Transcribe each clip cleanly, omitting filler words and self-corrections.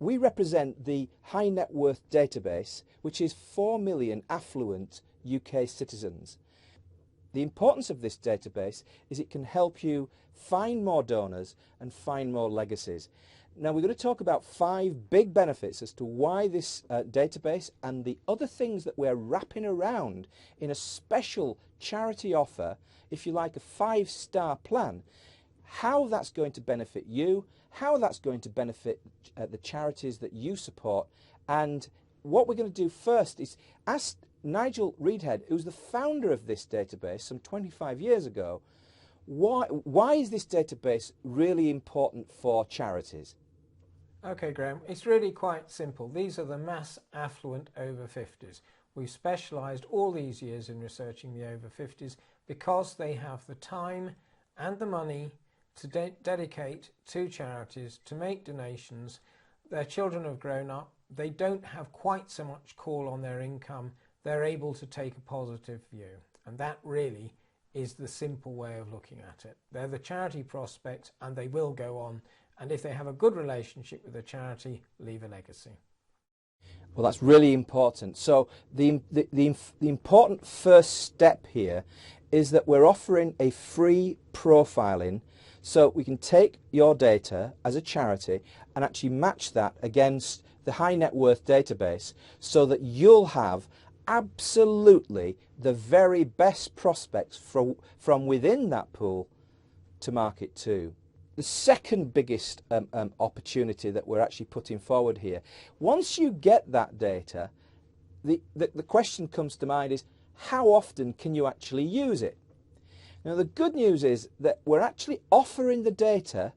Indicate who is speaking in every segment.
Speaker 1: We represent the high net worth database, which is 4 million affluent UK citizens. The importance of this database is it can help you find more donors and find more legacies. Now we're going to talk about 5 big benefits as to why this database and the other things that we're wrapping around in a special charity offer, if you like a 5-star plan, how that's going to benefit you, how that's going to benefit the charities that you support. And what we're going to do first is ask Nigel Reedhead, who's the founder of this database some 25 years ago, why is this database really important for charities?
Speaker 2: Okay, Graham, it's really quite simple. These are the mass affluent over 50s. We've specialised all these years in researching the over 50s because they have the time and the money to dedicate to charities, to make donations. Their children have grown up. They don't have quite so much call on their income. They're able to take a positive view. And that really is the simple way of looking at it. They're the charity prospects and they will go on. And if they have a good relationship with the charity, leave a legacy.
Speaker 1: Well, that's really important. So the important first step here is that we're offering a free profiling so we can take your data as a charity and actually match that against the high net worth database so that you'll have absolutely the very best prospects from within that pool to market to. The second biggest opportunity that we're actually putting forward here, once you get that data, the question comes to mind is how often can you actually use it? Now the good news is that we're actually offering the data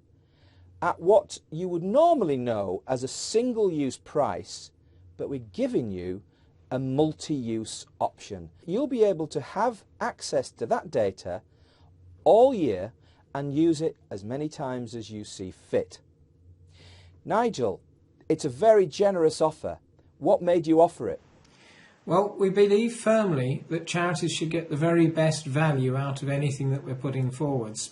Speaker 1: at what you would normally know as a single-use price, but we're giving you a multi-use option. You'll be able to have access to that data all year and use it as many times as you see fit. Nigel, it's a very generous offer. What made you offer it?
Speaker 2: Well, we believe firmly that charities should get the very best value out of anything that we're putting forwards.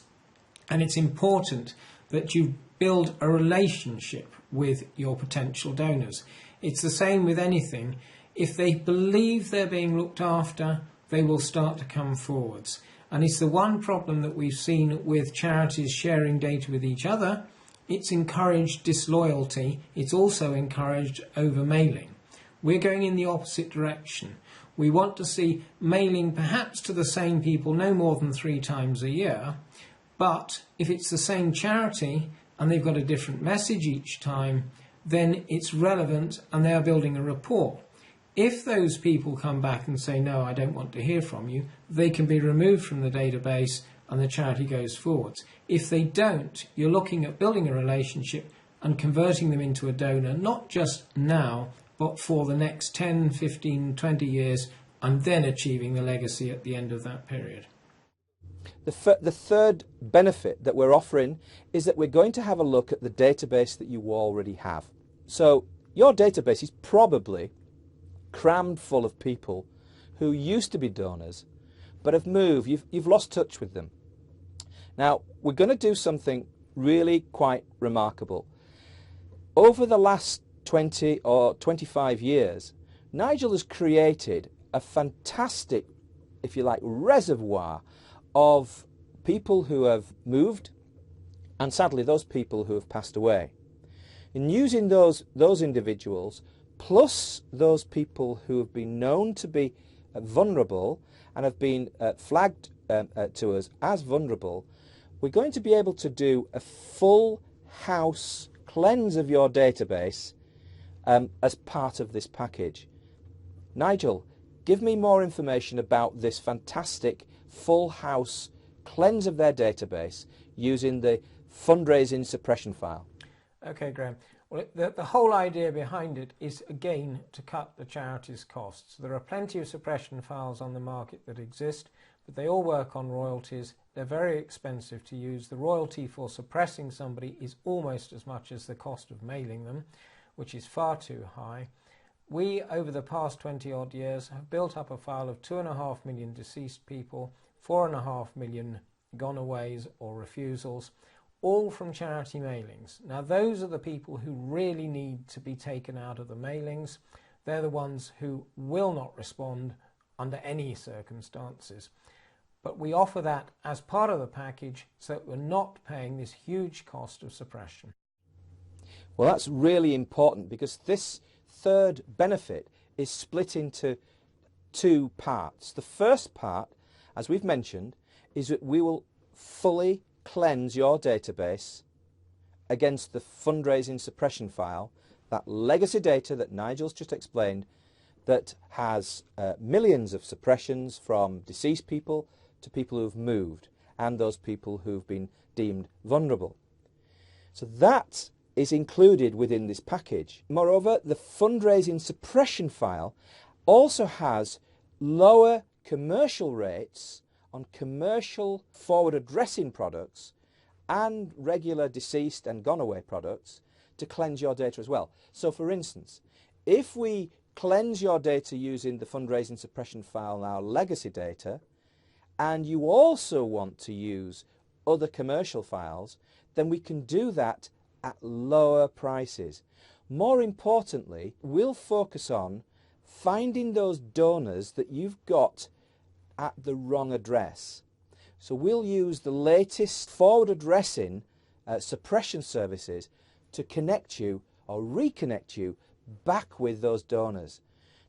Speaker 2: And it's important that you build a relationship with your potential donors. It's the same with anything. If they believe they're being looked after, they will start to come forwards. And it's the one problem that we've seen with charities sharing data with each other. It's encouraged disloyalty. It's also encouraged over-mailing. We're going in the opposite direction. We want to see mailing perhaps to the same people no more than 3 times a year. But if it's the same charity and they've got a different message each time, then it's relevant and they are building a rapport. If those people come back and say, no, I don't want to hear from you, they can be removed from the database and the charity goes forwards. If they don't, you're looking at building a relationship and converting them into a donor, not just now, but for the next 10, 15, 20 years, and then achieving the legacy at the end of that period.
Speaker 1: The third benefit that we're offering is that we're going to have a look at the database that you already have. So your database is probably crammed full of people who used to be donors but have moved. You've lost touch with them. Now we're going to do something really quite remarkable. Over the last 20 or 25 years, Nigel has created a fantastic, if you like, reservoir of people who have moved and sadly those people who have passed away. In using those individuals plus those people who have been known to be vulnerable and have been flagged to us as vulnerable, we're going to be able to do a full house cleanse of your database as part of this package. Nigel, give me more information about this fantastic full house cleanse of their database using the fundraising suppression file.
Speaker 2: Okay, Graham. Well, the whole idea behind it is, again, to cut the charity's costs. There are plenty of suppression files on the market that exist, but they all work on royalties. They're very expensive to use. The royalty for suppressing somebody is almost as much as the cost of mailing them, which is far too high. We, over the past 20 odd years, have built up a file of 2.5 million deceased people, 4.5 million gonaways or refusals. all from charity mailings. Now those are the people who really need to be taken out of the mailings. They're the ones who will not respond under any circumstances. But we offer that as part of the package so that we're not paying this huge cost of suppression.
Speaker 1: Well, that's really important, because this third benefit is split into two parts. The first part, as we've mentioned, is that we will fully cleanse your database against the fundraising suppression file, that legacy data that Nigel's just explained, that has millions of suppressions from deceased people to people who've moved and those people who've been deemed vulnerable. So that is included within this package. Moreover, the fundraising suppression file also has lower commercial rates on commercial forward addressing products and regular deceased and gone away products to cleanse your data as well. So for instance, if we cleanse your data using the fundraising suppression file, our legacy data, and you also want to use other commercial files, then we can do that at lower prices. More importantly, we'll focus on finding those donors that you've got at the wrong address. So we'll use the latest forward addressing suppression services to connect you or reconnect you back with those donors.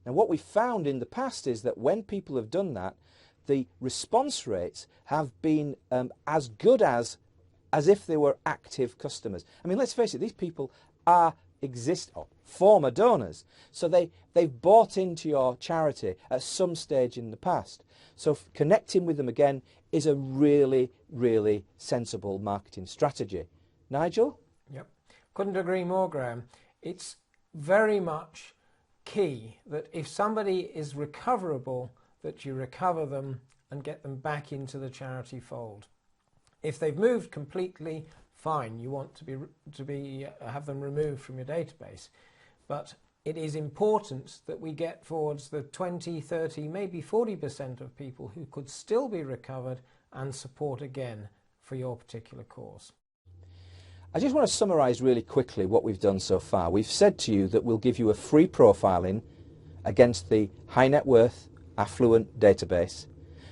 Speaker 1: Now what we found in the past is that when people have done that, the response rates have been as good as if they were active customers. I mean, let's face it, these people are former donors, so they've bought into your charity at some stage in the past. So connecting with them again is a really, really sensible marketing strategy. Nigel?
Speaker 2: Yep, couldn't agree more, Graham. It's very much key that if somebody is recoverable, that you recover them and get them back into the charity fold. If they've moved completely, fine, you want to have them removed from your database. But it is important that we get towards the 20, 30, maybe 40% of people who could still be recovered and support again for your particular cause.
Speaker 1: I just want to summarise really quickly what we've done so far. We've said to you that we'll give you a free profiling against the high net worth affluent database,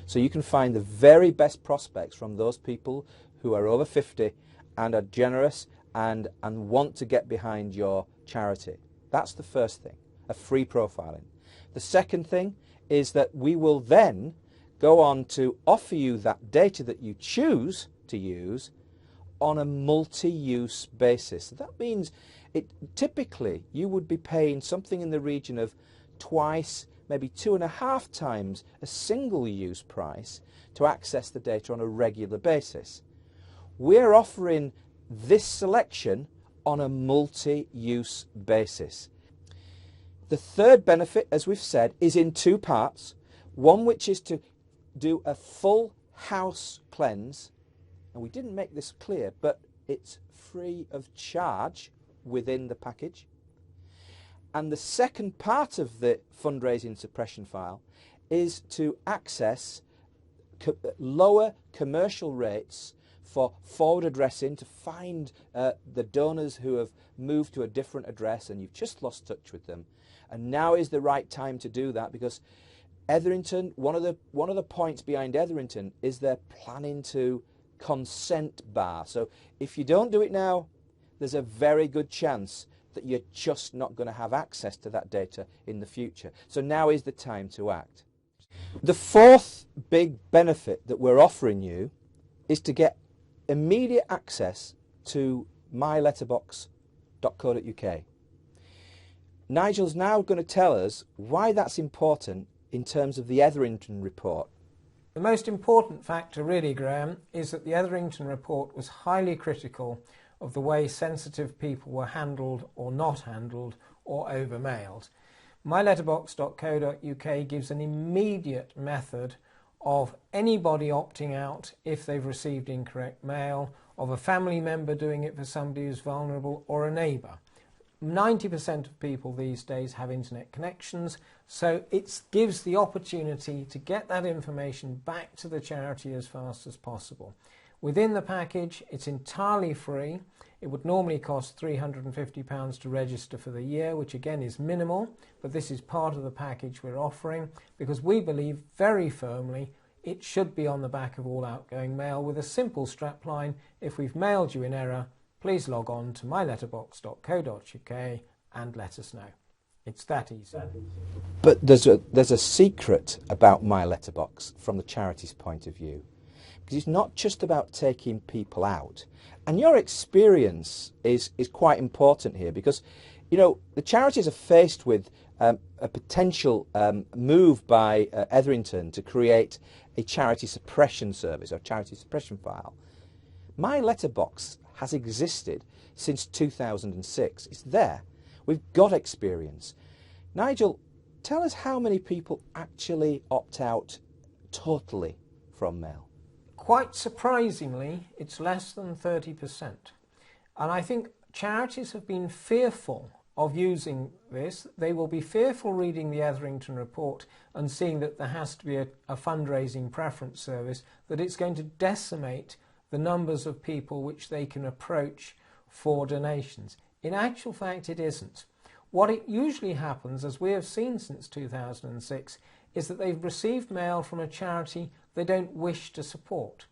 Speaker 1: so you can find the very best prospects from those people who are over 50 and are generous and want to get behind your charity. That's the first thing, a free profiling. The second thing is that we will then go on to offer you that data that you choose to use on a multi-use basis. That means typically you would be paying something in the region of twice, maybe 2.5 times a single-use price to access the data on a regular basis. We're offering this selection on a multi-use basis. The third benefit, as we've said, is in two parts. One which is to do a full house cleanse, and we didn't make this clear, but it's free of charge within the package. And the second part of the fundraising suppression file is to access lower commercial rates for forward addressing, to find the donors who have moved to a different address and you've just lost touch with them. And now is the right time to do that, because Etherington, one of the points behind Etherington is they're planning to consent bar. So if you don't do it now, there's a very good chance that you're just not going to have access to that data in the future. So now is the time to act. The fourth big benefit that we're offering you is to get immediate access to myletterbox.co.uk. Nigel's now going to tell us why that's important in terms of the Etherington report.
Speaker 2: The most important factor really, Graham, is that the Etherington report was highly critical of the way sensitive people were handled or not handled or overmailed. myletterbox.co.uk gives an immediate method of anybody opting out if they've received incorrect mail, of a family member doing it for somebody who's vulnerable, or a neighbour. 90% of people these days have internet connections, so it gives the opportunity to get that information back to the charity as fast as possible. Within the package, it's entirely free. It would normally cost £350 to register for the year, which again is minimal, but this is part of the package we're offering because we believe very firmly it should be on the back of all outgoing mail with a simple strapline: if we've mailed you in error, please log on to myletterbox.co.uk and let us know. It's that easy.
Speaker 1: But there's a secret about My Letterbox from the charity's point of view, because it's not just about taking people out. And your experience is quite important here, because, you know, the charities are faced with a potential move by Etherington to create a charity suppression service or charity suppression file. My Letterbox has existed since 2006. It's there. We've got experience. Nigel, tell us how many people actually opt out totally from mail.
Speaker 2: Quite surprisingly, it's less than 30%. And I think charities have been fearful of using this. They will be fearful reading the Etherington report and seeing that there has to be a fundraising preference service, that it's going to decimate the numbers of people which they can approach for donations. In actual fact, it isn't. What it usually happens, as we have seen since 2006, is that they've received mail from a charity they don't wish to support.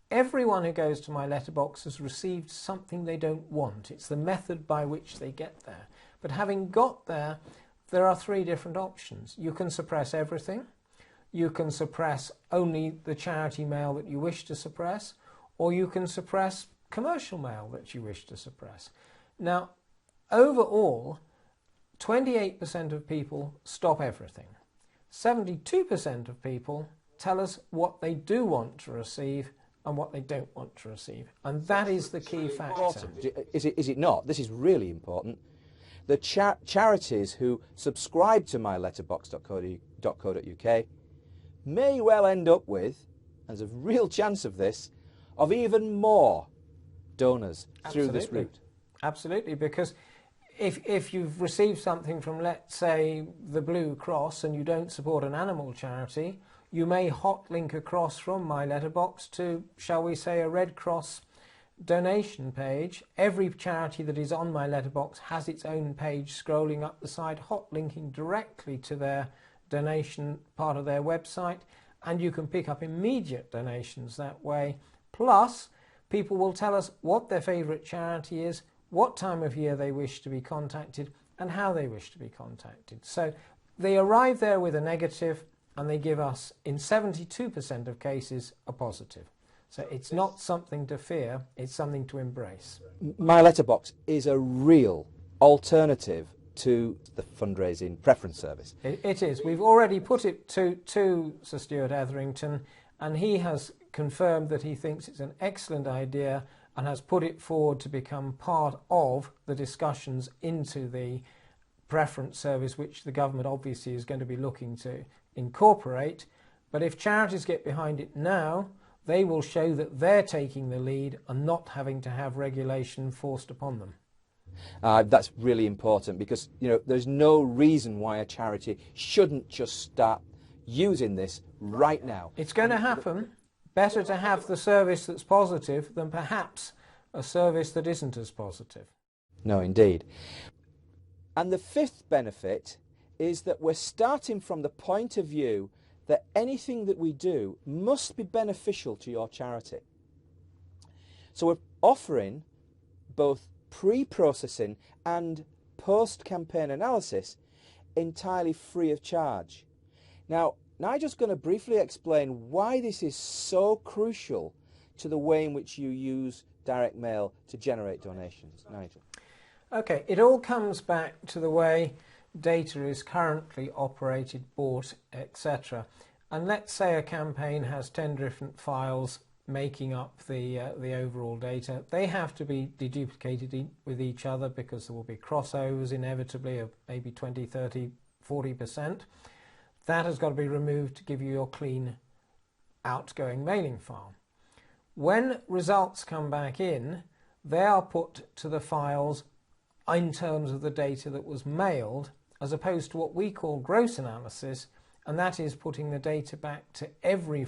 Speaker 2: Everyone who goes to My Letterbox has received something they don't want. It's the method by which they get there. But having got there, there are three different options. You can suppress everything, you can suppress only the charity mail that you wish to suppress, or you can suppress commercial mail that you wish to suppress. Now, overall, 28% of people stop everything. 72% of people tell us what they do want to receive and what they don't want to receive. And that is the key factor.
Speaker 1: Is it not? This is really important. The charities who subscribe to myletterbox.co.uk may well end up with, and there's a real chance of this, of even more donors through this route.
Speaker 2: Absolutely, because if you've received something from, let's say, the Blue Cross and you don't support an animal charity, you may hot link across from My Letterbox to, shall we say, a Red Cross donation page. Every charity that is on My Letterbox has its own page scrolling up the side, hot linking directly to their donation part of their website, and you can pick up immediate donations that way. Plus, people will tell us what their favourite charity is, what time of year they wish to be contacted, and how they wish to be contacted. So they arrive there with a negative, and they give us, in 72% of cases, a positive. So it's not something to fear, it's something to embrace.
Speaker 1: My Letterbox is a real alternative to the fundraising preference service.
Speaker 2: It is. We've already put it to Sir Stuart Etherington, and he has confirmed that he thinks it's an excellent idea and has put it forward to become part of the discussions into the preference service, which the government obviously is going to be looking to incorporate. But if charities get behind it now, they will show that they're taking the lead and not having to have regulation forced upon them.
Speaker 1: That's really important, because, you know, there's no reason why a charity shouldn't just start using this right now.
Speaker 2: It's going to happen. Better to have the service that's positive than perhaps a service that isn't as positive.
Speaker 1: No, indeed. And the fifth benefit is that we're starting from the point of view that anything that we do must be beneficial to your charity. So we're offering both pre-processing and post-campaign analysis entirely free of charge. Now, Nigel's going to briefly explain why this is so crucial to the way in which you use direct mail to generate donations. Nigel.
Speaker 2: Okay, it all comes back to the way data is currently operated, bought, etc. And let's say a campaign has 10 different files making up the overall data. They have to be deduplicated with each other because there will be crossovers inevitably of maybe 20, 30, 40%. That has got to be removed to give you your clean outgoing mailing file. When results come back in, they are put to the files in terms of the data that was mailed, as opposed to what we call gross analysis, and that is putting the data back to every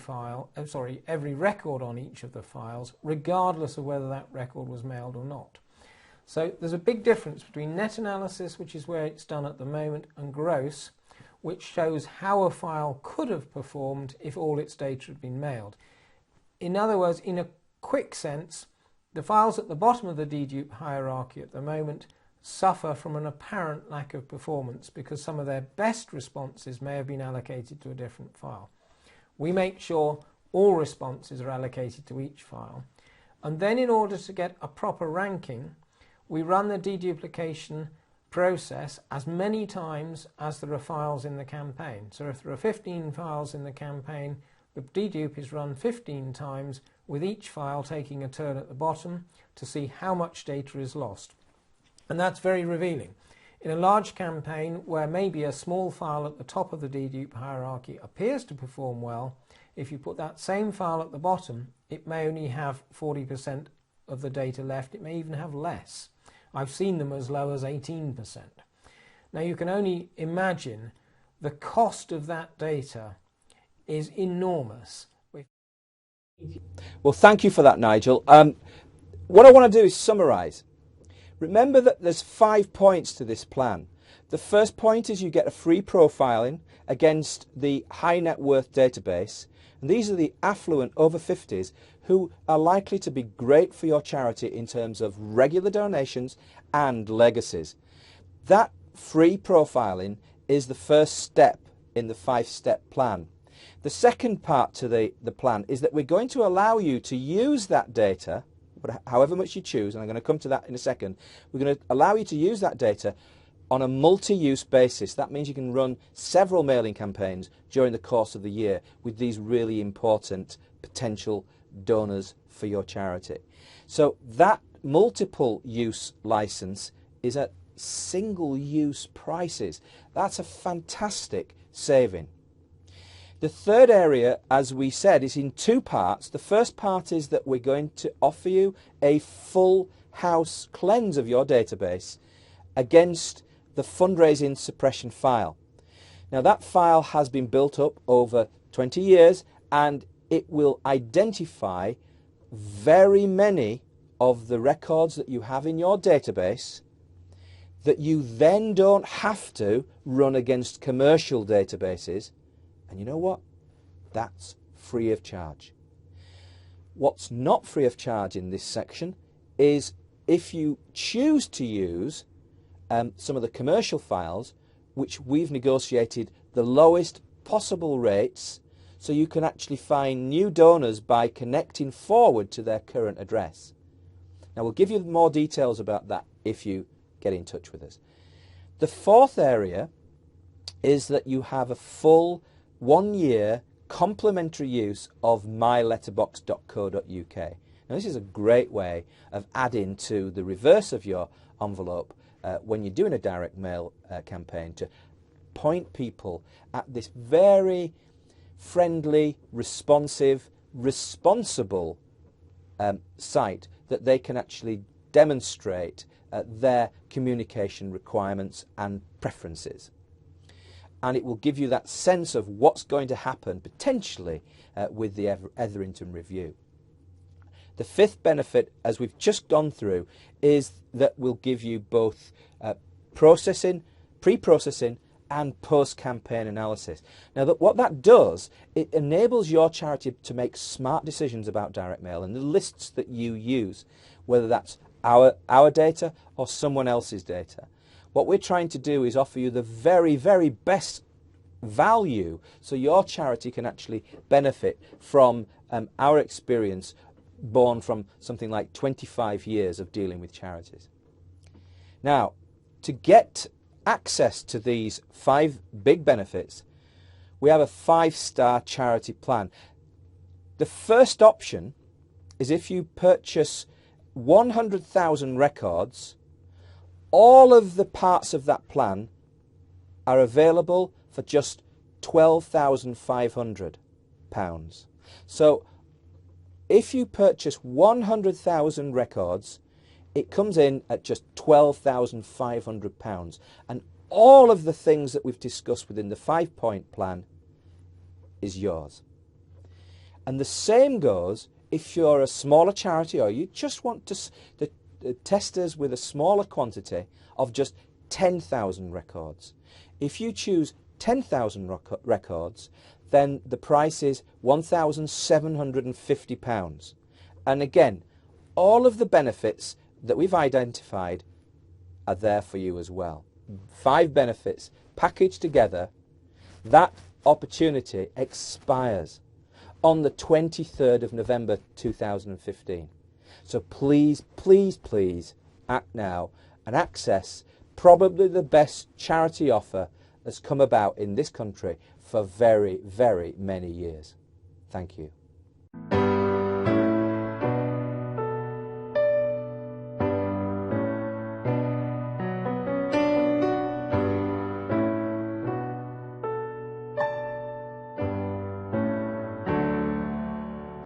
Speaker 2: every record on each of the files, regardless of whether that record was mailed or not. So there's a big difference between net analysis, which is where it's done at the moment, and gross, which shows how a file could have performed if all its data had been mailed. In other words, in a quick sense, the files at the bottom of the dedupe hierarchy at the moment suffer from an apparent lack of performance because some of their best responses may have been allocated to a different file. We make sure all responses are allocated to each file, and then in order to get a proper ranking, we run the deduplication process as many times as there are files in the campaign. So if there are 15 files in the campaign, the dedupe is run 15 times, with each file taking a turn at the bottom to see how much data is lost. And that's very revealing. In a large campaign where maybe a small file at the top of the dedupe hierarchy appears to perform well, if you put that same file at the bottom, it may only have 40% of the data left. It may even have less. I've seen them as low as 18%. Now you can only imagine the cost of that data is enormous.
Speaker 1: Well, thank you for that, Nigel. What I want to do is summarise. Remember that there's 5 points to this plan. The first point is you get a free profiling against the high net worth database, and these are the affluent over 50s who are likely to be great for your charity in terms of regular donations and legacies. That free profiling is the first step in the 5-step plan. The second part to the plan is that we're going to allow you to use that data, however much you choose, and I'm going to come to that in a second. We're going to allow you to use that data on a multi-use basis. That means you can run several mailing campaigns during the course of the year with these really important potential donors for your charity. So that multiple use license is at single use prices. That's a fantastic saving. The third area, as we said, is in 2 parts. The first part is that we're going to offer you a full house cleanse of your database against the fundraising suppression file. Now that file has been built up over 20 years and it will identify very many of the records that you have in your database that you then don't have to run against commercial databases. And you know what? That's free of charge. What's not free of charge in this section is if you choose to use some of the commercial files, which we've negotiated the lowest possible rates, so you can actually find new donors by connecting forward to their current address. Now we'll give you more details about that if you get in touch with us. The fourth area is that you have a full 1-year complimentary use of myletterbox.co.uk. Now this is a great way of adding to the reverse of your envelope when you're doing a direct mail campaign, to point people at this very friendly, responsive, responsible site that they can actually demonstrate their communication requirements and preferences. And it will give you that sense of what's going to happen potentially with the Etherington Review. The fifth benefit, as we've just gone through, is that we'll give you both processing, pre-processing and post-campaign analysis. Now, what that does, it enables your charity to make smart decisions about direct mail and the lists that you use, whether that's our data or someone else's data. What we're trying to do is offer you the very, very best value so your charity can actually benefit from our experience born from something like 25 years of dealing with charities. Now, to get access to these 5 big benefits, we have a 5-star charity plan. The first option is if you purchase 100,000 records, all of the parts of that plan are available for just £12,500. So if you purchase 100,000 records, it comes in at just £12,500. And all of the things that we've discussed within the 5-point plan is yours. And the same goes if you're a smaller charity or you just want to test us with a smaller quantity of just 10,000 records. If you choose 10,000 records, then the price is £1,750. And again, all of the benefits that we've identified are there for you as well. 5 benefits packaged together. That opportunity expires on the 23rd of November 2015. So please, please, please act now and access probably the best charity offer that's come about in this country for very, very many years. Thank you.